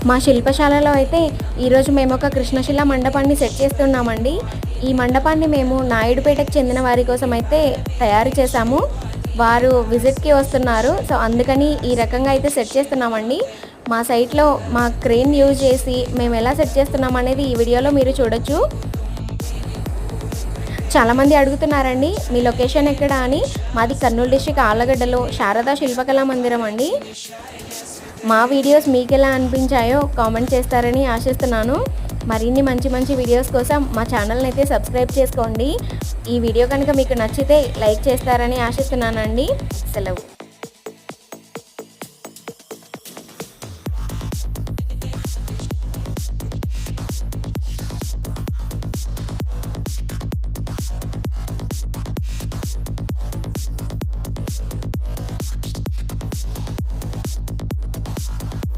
మా శిల్పశాలలో అయితే ఈరోజు మేము ఒక కృష్ణశిల మండపాన్ని సెట్ చేస్తున్నామండి. ఈ మండపాన్ని మేము నాయుడుపేటకు చెందిన వారి కోసం అయితే తయారు చేశాము. వారు విజిట్కి వస్తున్నారు, సో అందుకని ఈ రకంగా అయితే సెట్ చేస్తున్నామండి. మా సైట్లో మా క్రేన్ యూజ్ చేసి మేము ఎలా సెట్ చేస్తున్నాం అనేది ఈ వీడియోలో మీరు చూడొచ్చు. చాలామంది అడుగుతున్నారండి మీ లొకేషన్ ఎక్కడ అని. మాది కర్నూలు డిస్ట్రిక్ట్ ఆళ్ళగడ్డలో శారదా శిల్పకళా మందిరం అండి. మా వీడియోస్ మీకు ఎలా అనిపించాయో కామెంట్ చేస్తారని ఆశిస్తున్నాను. మరిన్ని మంచి మంచి వీడియోస్ కోసం మా ఛానల్ని అయితే సబ్స్క్రైబ్ చేసుకోండి. ఈ వీడియో కనుక మీకు నచ్చితే లైక్ చేస్తారని ఆశిస్తున్నానండి. సెలవు.